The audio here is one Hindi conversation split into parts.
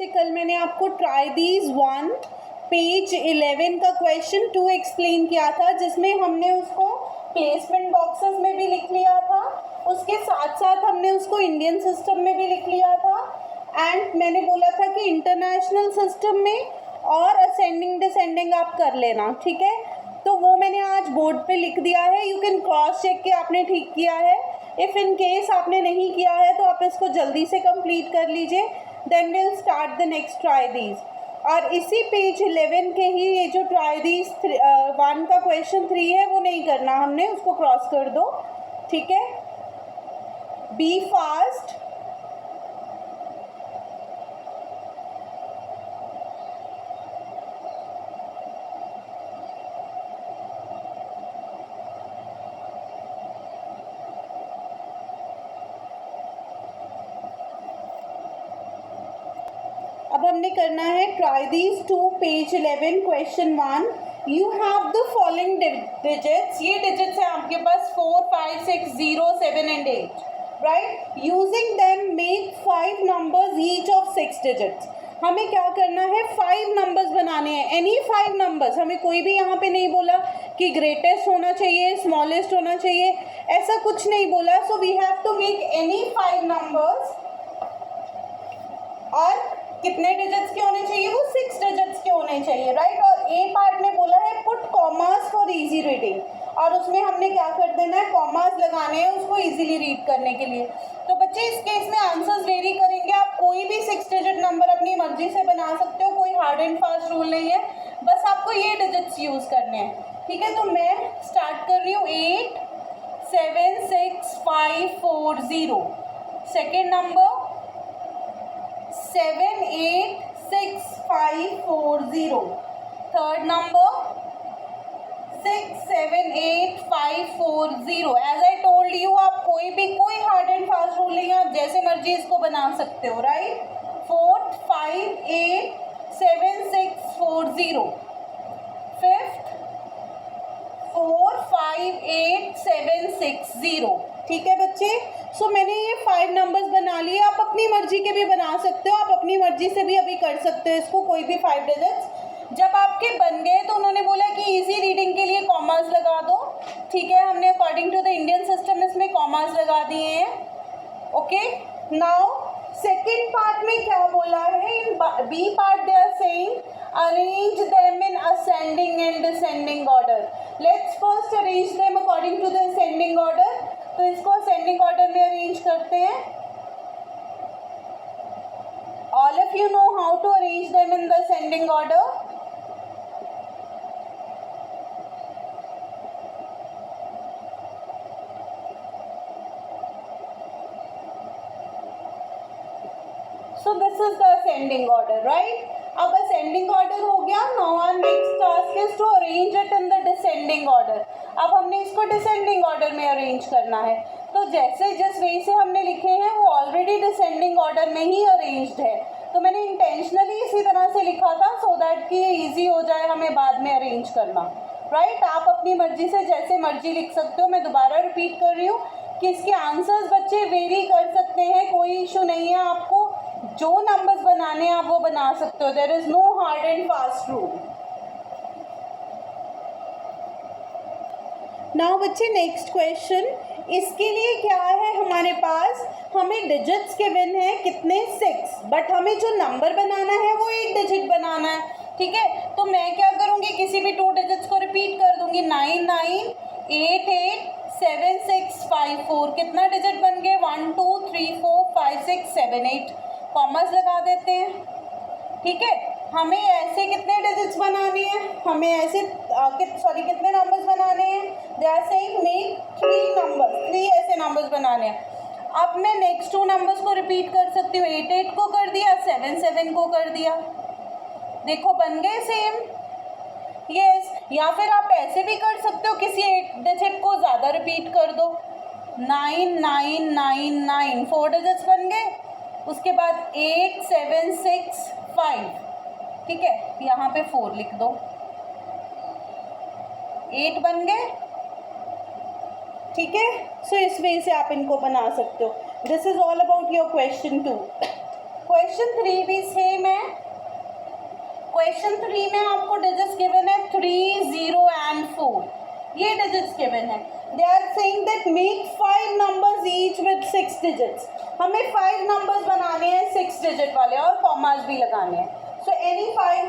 कल मैंने आपको ट्राई दीज वन पेज 11 का क्वेश्चन 2 एक्सप्लेन किया था, जिसमें हमने उसको प्लेसमेंट बॉक्सेस में भी लिख लिया था, उसके साथ साथ हमने उसको इंडियन सिस्टम में भी लिख लिया था। एंड मैंने बोला था कि इंटरनेशनल सिस्टम में और असेंडिंग डिसेंडिंग आप कर लेना, ठीक है। तो वो मैंने आज बोर्ड पे लिख दिया है, यू कैन क्रॉस चेक कि आपने ठीक किया है। इफ़ इन केस आपने नहीं किया है तो आप इसको जल्दी से कंप्लीट कर लीजिए, then will start the next try these. और इसी पेज 11 के ही ये जो ट्राई दीज 1 का क्वेश्चन 3 है वो नहीं करना हमने, उसको क्रॉस कर दो, ठीक है। Be fast. अब हमने करना है try these 2 page 11 question 1। You have the following digits, ये डिजिट्स है आपके पास 4 5 6 0 7 and 8, right. Using them make 5 numbers each of 6 digits. हमें क्या करना है, 5 नंबर्स बनाने हैं, एनी 5 नंबर्स। हमें कोई भी यहाँ पे नहीं बोला कि ग्रेटेस्ट होना चाहिए, स्मॉलेस्ट होना चाहिए, ऐसा कुछ नहीं बोला। So we have to make any 5 numbers. और कितने डिजिट्स के होने चाहिए, वो 6 डिजिट्स के होने चाहिए, राइट। और ए पार्ट में बोला है put commas for easy reading, और उसमें हमने क्या कर देना है, कॉमास लगाने हैं उसको इजीली रीड करने के लिए। तो बच्चे इस केस में आंसर्स वेरी करेंगे, आप कोई भी 6 डिजिट नंबर अपनी मर्जी से बना सकते हो, कोई हार्ड एंड फास्ट रूल नहीं है, बस आपको ये डिजिट्स यूज़ करने हैं, ठीक है। तो मैं स्टार्ट कर रही हूँ 8 7 6 5 4 0। Second number 7 8 6 5 4 0। Third number 6 7 8 5 4 0। As I told you, आप कोई हार्ड एंड फास्ट रूल नहीं है, आप जैसे मर्जी इसको बना सकते हो, राइट। 4 5 8 7 6 4 0। फिफ्थ 4 5 8 7 6 0, ठीक है बच्चे। सो मैंने ये 5 नंबर्स बना लिए, आप अपनी मर्जी के भी बना सकते हो, आप अपनी मर्जी से भी अभी कर सकते हो इसको, कोई भी 5 डिजिट्स। जब आपके बन गए तो उन्होंने बोला कि इजी रीडिंग के लिए कॉमास लगा दो, ठीक है। हमने according to the Indian system इसमें कॉमास लगा दिए हैं, ओके। नाउ सेकेंड पार्ट में क्या बोला है, in B part they are saying arrange them in ascending and descending order. Let's first arrange them according to the ascending order. तो इसको असेंडिंग ऑर्डर में अरेंज करते हैं। All of you know how to arrange them in the ascending order. So this is the ascending order, right. अब असेंडिंग ऑर्डर हो गया, now our next task is to arrange it in the descending order. अब हमने इसको डिसेंडिंग ऑर्डर में अरेंज करना है। तो जैसे जिस वे से हमने लिखे हैं वो ऑलरेडी डिसेंडिंग ऑर्डर में ही अरेंज्ड है, तो मैंने इंटेंशनली इसी तरह से लिखा था सो दैट कि ये ईजी हो जाए हमें बाद में अरेंज करना, राइट। आप अपनी मर्जी से जैसे मर्जी लिख सकते हो। मैं दोबारा रिपीट कर रही हूँ कि इसके आंसर्स बच्चे वेरी कर सकते हैं, कोई इशू नहीं है, आपको जो नंबर्स बनाने हैं आप वो बना सकते हो, there is no hard and fast rule. Now बच्चे नेक्स्ट क्वेश्चन, इसके लिए क्या है हमारे पास, हमें डिजिट्स गिवन है कितने 6, बट हमें जो नंबर बनाना है वो 8 डिजिट बनाना है, ठीक है। तो मैं क्या करूँगी, किसी भी 2 डिजिट्स को रिपीट कर दूंगी, 9 9 8 8 7 6 5 4। कितना डिजिट बन गए, 1 2 3 4 5 6 7 8। कॉमर्स लगा देते हैं, ठीक है। हमें ऐसे कितने डिजिट्स बनाने हैं, हमें ऐसे कितने नंबर्स बनाने हैं, they are saying make 3 numbers, 3 ऐसे नंबर्स बनाने हैं। अब मैं नेक्स्ट 2 नंबर्स को रिपीट कर सकती हूँ, 8 8 को कर दिया, 7 7 को कर दिया, देखो बन गए सेम, यस। या फिर आप ऐसे भी कर सकते हो, किसी 8 डिजिट को ज़्यादा रिपीट कर दो, 9 9 9 9, 4 डिजिट्स बन गए। उसके बाद 8 7 6 5, ठीक है, यहाँ पे 4 लिख दो, 8 बन गए, ठीक है। सो इस वे से आप इनको बना सकते हो। This is all about your question 2। Question 3 भी सेम है, क्वेश्चन 3 में आपको डिजिट्स गिवन है 3, 0 एंड 4, ये डिजिट्स गिवन है। They are saying that make 5 numbers each with 6 digits. हमें 5 नंबर्स बनाने हैं 6 डिजिट वाले और कॉमास भी लगाने हैं। So any 5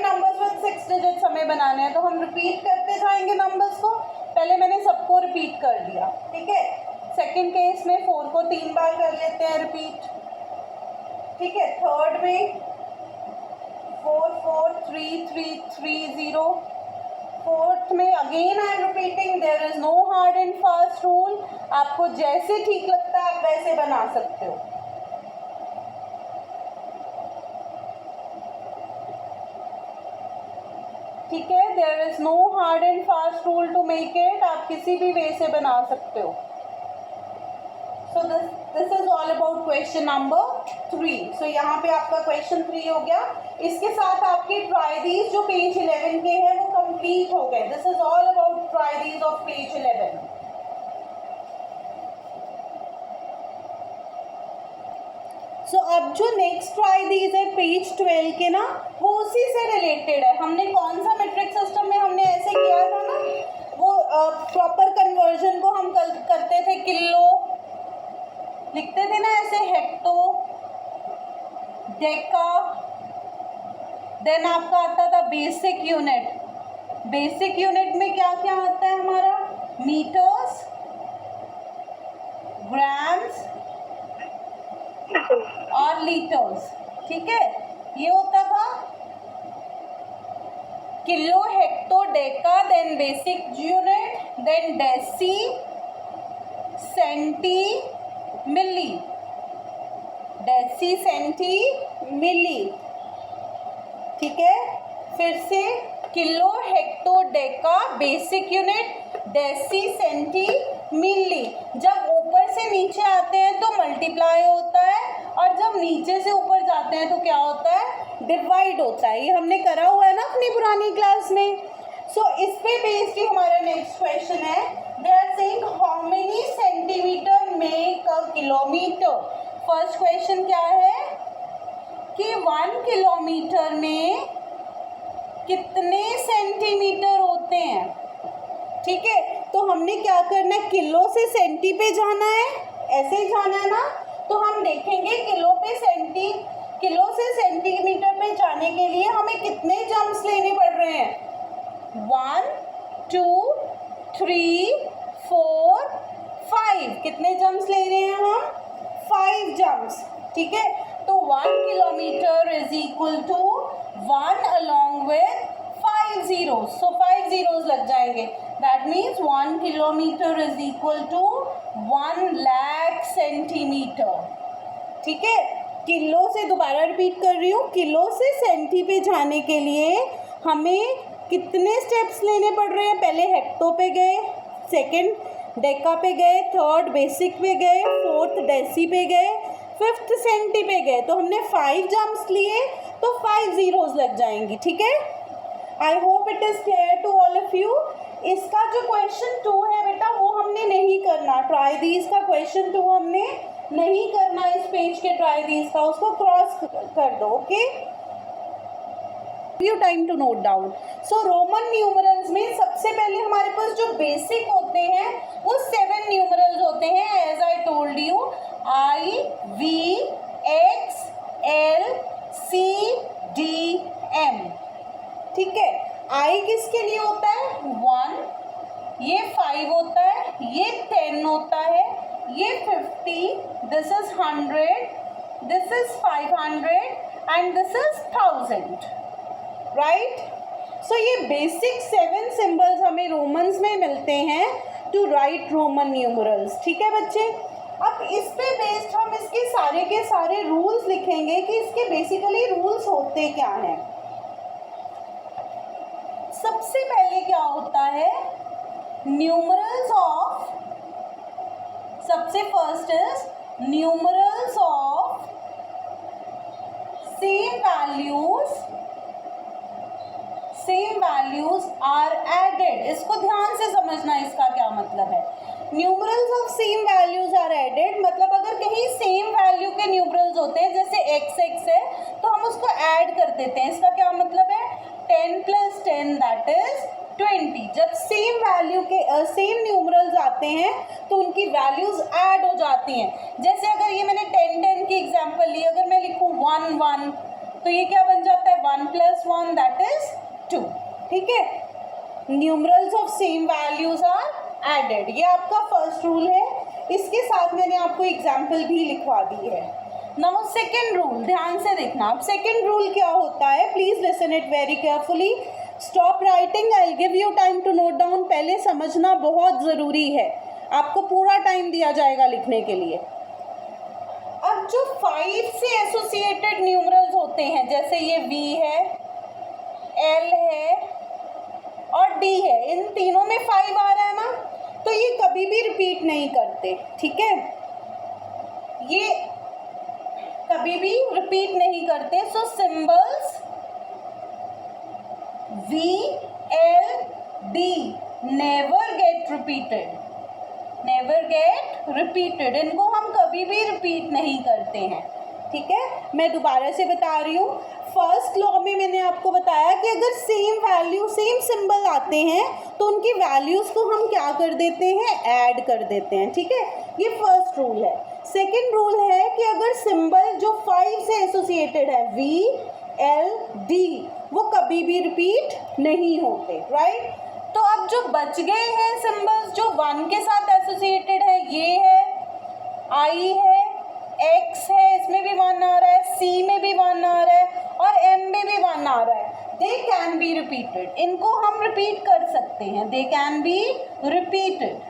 numbers with 6 digits हमें बनाने हैं, तो हम रिपीट करते जाएंगे नंबर्स को। पहले मैंने सबको रिपीट कर दिया, ठीक है। सेकेंड केस में 4 को 3 बार कर लेते हैं रिपीट, ठीक है। थर्ड में 4, 4, 3, 3, 3, 0। फोर्थ में again I am repeating, there is no hard and fast rule. आपको जैसे ठीक लगता है आप वैसे बना सकते हो। ठीक है, there is no hard and fast rule to make it, आप किसी भी वे से बना सकते हो। So this is all about question number 3। So यहाँ पे आपका क्वेश्चन 3 हो गया। इसके साथ आपके ट्राई दीज जो पेज 11 के हैं वो कंप्लीट हो गए। This is all about try these of page 11। सो अब जो नेक्स्ट ट्राई दीज है पेज 12 के ना, वो उसी से रिलेटेड है। हमने कौन सा मेट्रिक सिस्टम में हमने ऐसे किया था ना, वो प्रॉपर कन्वर्जन को हम करते थे, किलो लिखते थे ना ऐसे, हेक्टो, डेका, देन आपका आता था बेसिक यूनिट। बेसिक यूनिट में क्या क्या आता है हमारा, मीटर्स, ग्राम्स और लीटर्स, ठीक है। ये होता था kilo, hecto, deca, then basic unit, then deci, centi, milli, deci, centi, milli, ठीक है। फिर से kilo, hecto, deca, basic unit, deci, centi, milli. जब ऊपर से नीचे आते हैं तो मल्टीप्लाई होता है, और जब नीचे से ऊपर जाते हैं तो क्या होता है, डिवाइड होता है। ये हमने करा हुआ है ना अपनी पुरानी क्लास में। सो इस पे बेस्ड ही हमारा नेक्स्ट क्वेश्चन है। They are saying how many centimetre make a kilometre. First question क्या है कि 1 किलोमीटर में कितने सेंटीमीटर होते हैं, ठीक है। तो हमने क्या करना है, किलो से सेंटी पे जाना है, ऐसे ही जाना है ना। तो हम देखेंगे किलो से सेंटीमीटर पे जाने के लिए हमें कितने जंप्स लेने पड़ रहे हैं, 1, 2, 3, 4, 5। कितने जंप्स ले रहे हैं हम, 5 जंप्स, ठीक है। तो 1 kilometre is equal to 1 along with 5 zeros, so 5 zeros लग जाएंगे। That means 1 kilometre is equal to 1 lakh centimetre, ठीक है। किलो से, दोबारा रिपीट कर रही हूँ, किलो से सेंटी पे जाने के लिए हमें कितने स्टेप्स लेने पड़ रहे हैं। पहले हेक्टो पे गए, सेकंड डेका पे गए, थर्ड बेसिक पे गए, फोर्थ डेसी पे गए, फिफ्थ सेंटी पे गए। तो हमने 5 जंप्स लिए, तो 5 zeros लग जाएंगी, ठीक है। I hope it is clear to all of you. इसका जो क्वेश्चन 2 है बेटा, वो हमने नहीं करना। ट्राई दीज का क्वेश्चन 2 हमने नहीं करना, इस पेज के ट्राई दीज का, उसको क्रॉस कर दो, okay. You time to note down. So Roman numerals में सबसे पहले हमारे पास जो बेसिक होते हैं वो 7 न्यूमरल्स होते हैं, as I told you, I, V, X, L, C, D, M, ठीक है। I किसके लिए होता है, 1, ये 5 होता है, ये 10 होता है, ये 50, this is 100, this is 500 and this is 1000, right. So ये बेसिक 7 सिंबल्स हमें रोमन्स में मिलते हैं टू राइट रोमन न्यूमरल्स, ठीक है बच्चे। अब इस पे बेस्ड हम इसके सारे के सारे रूल्स लिखेंगे कि इसके बेसिकली रूल्स होते क्या हैं। सबसे पहले क्या होता है, न्यूमरल्स ऑफ, सबसे first is numerals of same values are added. इसको ध्यान से समझना, इसका क्या मतलब है। Numerals of same values are added मतलब अगर कहीं सेम वैल्यू के न्यूमरल्स होते हैं, जैसे x है तो हम उसको ऐड देते हैं। इसका क्या मतलब है? 10 + 10 दैट इज 20। जब सेम वैल्यू के सेम न्यूमरल्स आते हैं तो उनकी वैल्यूज ऐड हो जाती हैं। जैसे अगर ये मैंने 10 10 की एग्जांपल ली, अगर मैं लिखूँ 1 1 तो ये क्या बन जाता है? 1 + 1 दैट इज 2। ठीक है, numerals of same values are added. ये आपका फर्स्ट रूल है। इसके साथ मैंने आपको एग्जाम्पल भी लिखवा दी है। नाउ सेकेंड रूल, ध्यान से देखना। अब सेकेंड रूल क्या होता है, please listen it very carefully. Stop writing, I will give you time to note down. पहले समझना बहुत ज़रूरी है, आपको पूरा टाइम दिया जाएगा लिखने के लिए। अब जो 5 से एसोसिएटेड न्यूमरल्स होते हैं, जैसे ये V है, L है और D है, इन तीनों में 5 आ रहा है ना, तो ये कभी भी रिपीट नहीं करते। ठीक है, ये कभी भी रिपीट नहीं करते। So symbols V, L, D never get repeated, never get repeated. इनको हम कभी भी रिपीट नहीं करते हैं। ठीक है, मैं दोबारा से बता रही हूँ। फर्स्ट लॉ में मैंने आपको बताया कि अगर सेम वैल्यू सेम सिंबल आते हैं तो उनकी वैल्यूज़ को हम क्या कर देते हैं? ऐड कर देते हैं। ठीक है, ये फर्स्ट रूल है। सेकंड रूल है कि अगर सिंबल जो 5 से एसोसिएटेड है V, L, D वो कभी भी रिपीट नहीं होते। राइट, तो अब जो बच गए हैं सिंबल्स जो 1 के साथ एसोसिएटेड है, ये है, I है, X है, इसमें भी 1 आ रहा है, C में भी 1 आ रहा है और M में भी 1 आ रहा है। दे कैन बी रिपीटेड, इनको हम रिपीट कर सकते हैं। They can be repeated.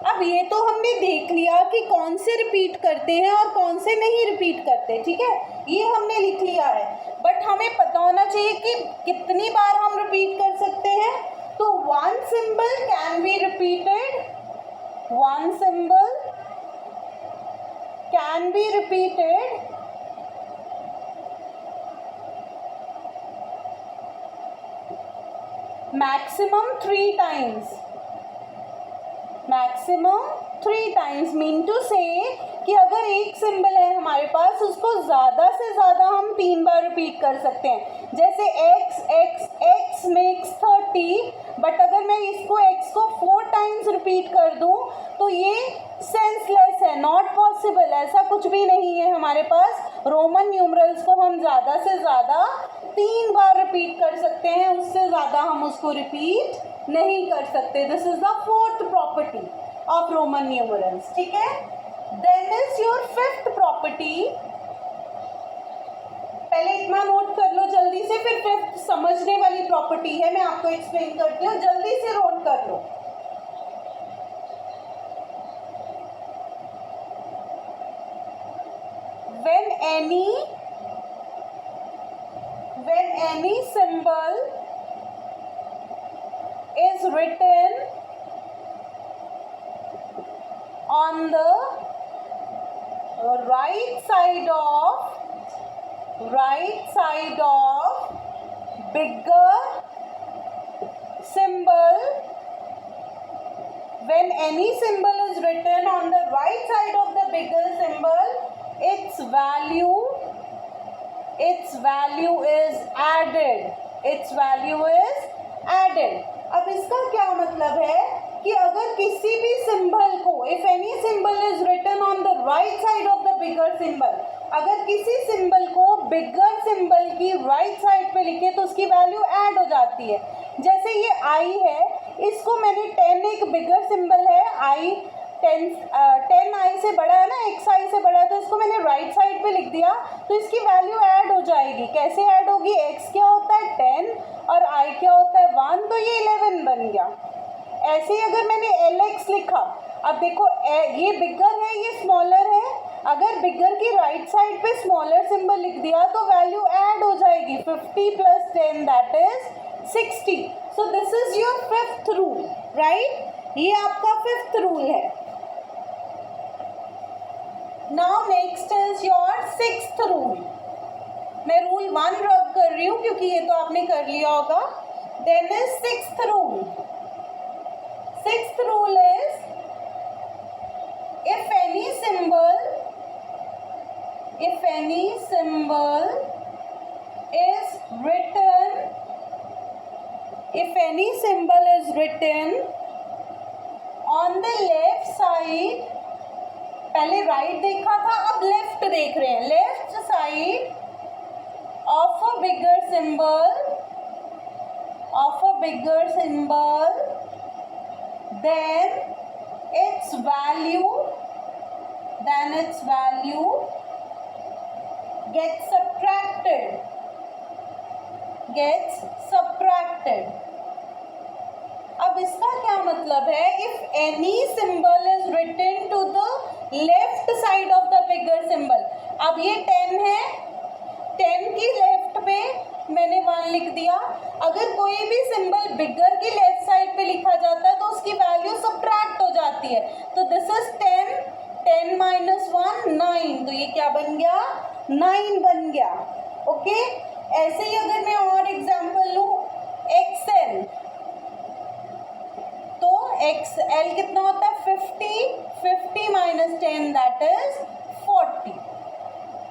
अब ये तो हमने देख लिया कि कौन से रिपीट करते हैं और कौन से नहीं रिपीट करते। ठीक है, ये हमने लिख लिया है, बट हमें पता होना चाहिए कि कितनी बार हम रिपीट कर सकते हैं। तो 1 symbol can be repeated, 1 symbol can be repeated maximum 3 times, maximum 3 times। Mean to say कि अगर एक सिंबल है हमारे पास, उसको ज़्यादा से ज़्यादा हम 3 बार रिपीट कर सकते हैं। जैसे x x x makes 30, but अगर मैं इसको x को 4 times रिपीट कर दूं तो ये सेंसलेस है, नॉट पॉसिबल। ऐसा कुछ भी नहीं है हमारे पास। रोमन न्यूमरल्स को हम ज़्यादा से ज़्यादा 3 बार रिपीट कर सकते हैं, उससे ज़्यादा हम उसको रिपीट नहीं कर सकते। This is the 4th property of Roman numerals. ठीक है, then is your 5th property. पहले इतना नोट कर लो जल्दी से, फिर 5th समझने वाली प्रॉपर्टी है, मैं आपको एक्सप्लेन करती हूँ, जल्दी से नोट कर लो। When any symbol is written on the right side of bigger symbol, when any symbol is written on the right side of the bigger symbol, its value is added, its value is added। अब इसका क्या मतलब है कि अगर किसी भी सिंबल को, if any symbol is written on the right side of the bigger symbol, अगर किसी सिंबल को बिगर सिंबल की राइट साइड पे लिखे तो उसकी वैल्यू ऐड हो जाती है। जैसे ये I है, इसको मैंने 10, एक बिगर सिंबल है I, 10i से बड़ा है ना, xi से बड़ा है, तो इसको मैंने राइट साइड पे लिख दिया तो इसकी वैल्यू ऐड हो जाएगी। कैसे ऐड होगी? x क्या होता है 10 और i क्या होता है 1, तो ये 11 बन गया। ऐसे ही अगर मैंने lx लिखा, अब देखो ये बिगर है, ये स्मॉलर है, अगर बिगर की राइट साइड पे स्मॉलर सिंबल लिख दिया तो वैल्यू ऐड हो जाएगी। 50 + 10 that is 60। So this is your 5th rule. Right, ये आपका 5th रूल है। Now next is your 6th rule. मैं रूल 1 रब कर रही हूँ क्योंकि ये तो आपने कर लिया होगा। Then is 6th rule. 6th rule is if any symbol is written, if any symbol is written on the left side, पहले राइट देखा था, अब लेफ्ट देख रहे हैं, left side of a bigger symbol, then its value gets subtracted. अब इसका क्या मतलब है? If any symbol is written to the left side of the bigger symbol, अब ये 10 है, 10 की लेफ्ट पे मैंने 1 लिख दिया. अगर कोई भी सिंबल बिगर की लेफ्ट साइड पे लिखा जाता है तो उसकी वैल्यू सब्ट्रैक्ट हो जाती है. तो दिस इज 10 माइनस 1 9. तो ये क्या बन गया? 9 बन गया. ओके. ऐसे ही अगर मैं और एग्जांपल लूँ, एक्सएल, तो एक्सएल कितना होता है? 50 माइनस 10 दैट इज 40.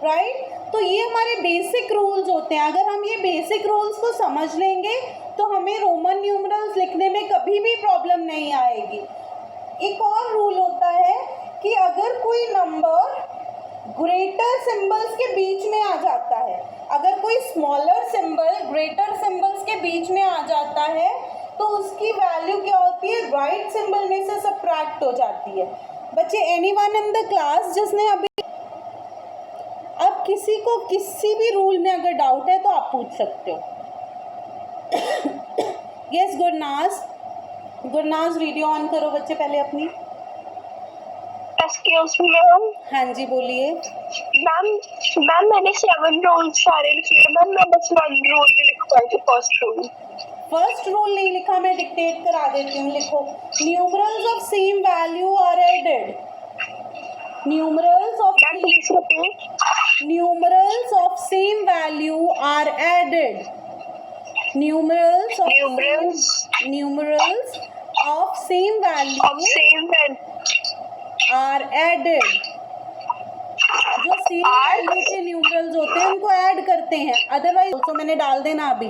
राइट. तो ये हमारे बेसिक रूल्स होते हैं. अगर हम ये बेसिक रूल्स को समझ लेंगे तो हमें रोमन न्यूमरल्स लिखने में कभी भी प्रॉब्लम नहीं आएगी. एक और रूल होता है कि अगर कोई नंबर ग्रेटर सिंबल्स के बीच में आ जाता है, अगर कोई स्मॉलर सिंबल ग्रेटर सिंबल्स के बीच में आ जाता है तो उसकी वैल्यू क्या होती है? राइट सिंबल में से सब्ट्रैक्ट हो जाती है. बच्चे, एनीवन इन द क्लास जिसने अभी, अब किसी को किसी भी रूल में अगर डाउट है तो आप पूछ सकते हो. यस गुरनाज वीडियो ऑन करो बच्चे पहले अपनी. Excuse me ma'am. हाँ जी बोलिए. मैम मैंने 7 रूल्स सारे लिखे मैम. मैं बस 1 रूल नहीं लिख पाई थी, फर्स्ट रूल नहीं लिखा. मैं डिक्टेट करा देती हूँ. लिखो, numerals of same value are added. Numerals of same value are added. Numerals of same value are added. जो सेम वैल्यू के न्यूमरल्स होते हैं उनको ऐड करते हैं. अदरवाइज तो मैंने डाल देना अभी,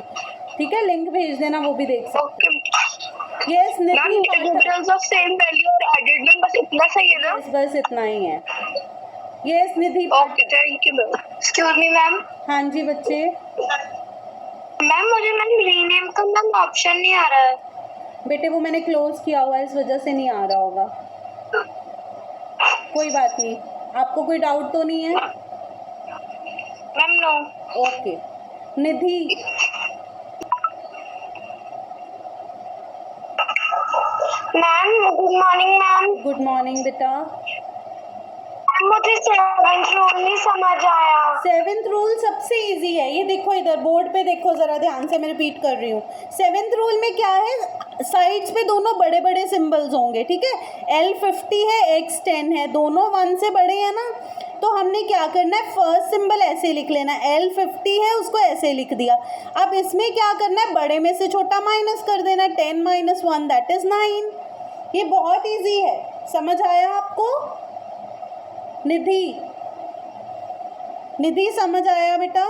ठीक है? लिंक भेज देना, वो भी देख सकते हैं. Yes Nidhi, numerals of same value are added ma'am. बस इतना सही है ना? बस इतना ही है. Yes Nidhi. Okay thank you ma'am. Excuse me ma'am. हाँ जी बच्चे. मैम मुझे रीनेम का मैम ऑप्शन नहीं आ रहा है. बेटे वो मैंने क्लोज किया हुआ है, इस वजह से नहीं आ रहा होगा. कोई बात नहीं. आपको कोई डाउट तो नहीं है ma'am? No. Okay. Nidhi. Ma'am good morning ma'am. Good morning बेटा. मुझे 7th रूल नहीं समझ आया. 7th रूल सबसे इजी है. ये देखो इधर बोर्ड पे देखो जरा ध्यान से, मैं रिपीट कर रही हूँ. 7th रूल में क्या है? साइड्स पे दोनों बड़े बड़े सिंबल्स होंगे, ठीक है? L 50 है, X 10 है, दोनों 1 से बड़े हैं ना. तो हमने क्या करना है? फर्स्ट सिंबल ऐसे लिख लेना है. L 50 है, उसको ऐसे लिख दिया. अब इसमें क्या करना है? बड़े में से छोटा माइनस कर देना. 10 माइनस 1 दैट इज 9. ये बहुत इजी है. समझ आया आपको? निधि समझ आया बेटा?